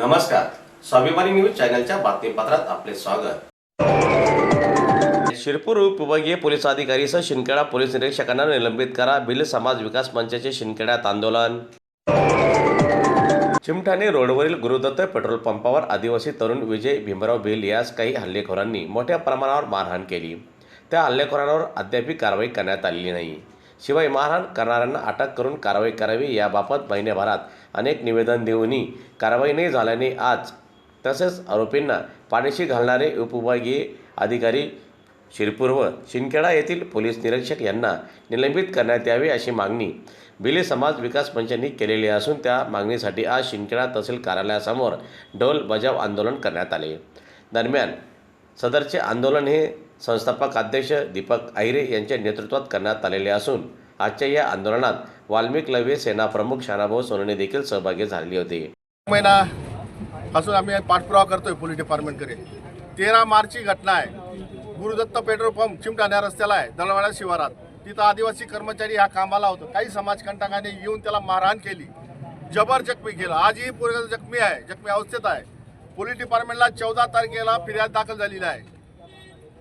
नमस्कार, स्वाभिमानी न्यूज चॅनलच्या बातमीपत्रात आपले स्वागत। शिरपूर उपविभागीय पोलीस अधिकारी सह शिंदखेडा पोलीस निरीक्षकांना निलंबित करा, भिल्ल समाज विकास मंचाचे शिंदखेड्यात आंदोलन। चिमठाणे रोडवरील गुरुदत्त पेट्रोल पंपावर आदिवासी तरुण विजय भीमराव भिल यास काही हल्लेखोरांनी मोठ्या प्रमाणावर मारहाण केली। त्या हल्लेखोरांवर अद्याप कारवाई करण्यात आलेली नाही। शिवाय मारहाण करणाऱ्यांना अटक करून कारवाई करावी याबाबत महिन्याभरात अनेक निवेदन देऊनही कारवाई नाही झाल्याने आज तसेच आरोपींना पाठीशी घालणारे उपविभागीय अधिकारी शिरपूर व शिंदखेडा येथील पोलीस निरीक्षक यांना निलंबित करण्यात यावे अशी मागणी भिल्ल समाज विकास मंचाने केलेली असून त्या मागणीसाठी आज शिंदखेडा तहसील कार्यालयासमोर ढोल बजाव आंदोलन करण्यात आले। दरम्यान सदरचे आंदोलन हे संस्थापक अध्यक्ष दीपक आहिरे यांच्या नेतृत्वात करण्यात आलेले असून आजच्या या आंदोलनात वाल्मिक लव्हे सेना प्रमुख शानाभाऊ सोनवणे देखील सहभागी झाले होते। महिनापासून आम्ही पाठपुरावा करतोय पोलीस डिपार्टमेंटकडे। 13 मार्चची घटना आहे। गुरुदत्त पेट्रोल पंप चिमठाणे रस्त्याला आहे, दळवाडा शिवारात। तिथं आदिवासी कर्मचारी ह्या कामाला होतो। काही समाजकंटकांनी येऊन त्याला मारहाण केली, जबर जखमी केलं। आजही पोरगा जखमी आहे, जखमी अवस्थेत आहे। पोलीस डिपार्टमेंटला 14 तारखेला फिर्याद दाखल झालेली आहे।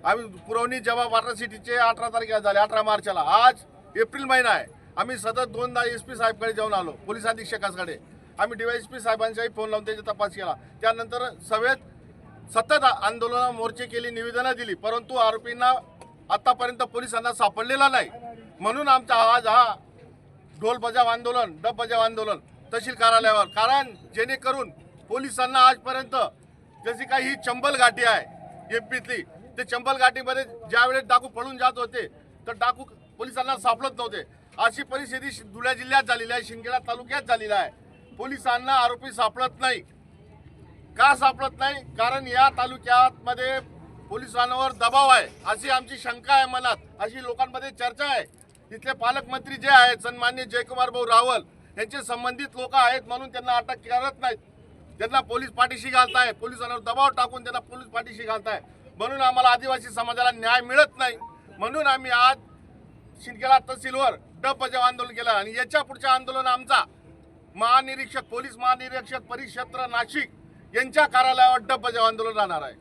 आम्ही पुरवणी जबाब वाटर सिटीचे 18 तारखेला झाले, 18 मार्चला। आज एप्रिल महिना आहे। आम्ही सतत 2दा SP साहेबकडे जाऊन आलो, पोलीस अधीक्षकाकडे। आम्ही DYSP साहेबांचाही फोन लावून त्याचा तपास केला। त्यानंतर सभेत सतत आंदोलन मोर्चे केली, निवेदनं दिली, परंतु आरोपींना आतापर्यंत पोलिसांना सापडलेला नाही। म्हणून आमचा आज हा ढोल बजाव आंदोलन, डब बजाव आंदोलन तहसील कार्यालयावर, कारण जेणेकरून पोलिसांना आजपर्यंत जशी काही ही चंबल घाटी आहे एमपीतली, ते चंबल घाटीमध्ये ज्यावेळेस डाकू पळून जात होते तर डाकू पोलिसांना सापडत नव्हते। अशी परिस्थिती धुळे जिल्ह्यात झालेली आहे, शिंदखेडा तालुक्यात झालेली आहे। पोलिसांना आरोपी सापडत नाही। का सापडत नाही? कारण या तालुक्यामध्ये पोलिसांवर दबाव आहे अशी आमची शंका आहे मनात, अशी लोकांमध्ये चर्चा आहे। तिथले पालकमंत्री जे आहेत सन्माननीय जयकुमार भाऊ रावल यांचे संबंधित लोक आहेत म्हणून त्यांना अटक करत नाहीत, त्यांना पोलीस पाठीशी घालताय, पोलिसांवर दबाव टाकून त्यांना पोलीस पाठीशी घालताय। म्हणून आम्हाला आदिवासी समाजाला न्याय मिळत नाही। म्हणून आम्ही आज शिंदखेडा तहसीलवर डब बजाव आंदोलन केलं आणि याच्या पुढचे आंदोलन आमचा पोलीस महानिरीक्षक परिक्षेत्र नाशिक यांच्या कार्यालयावर डब बजाव आंदोलन राहणार आहे।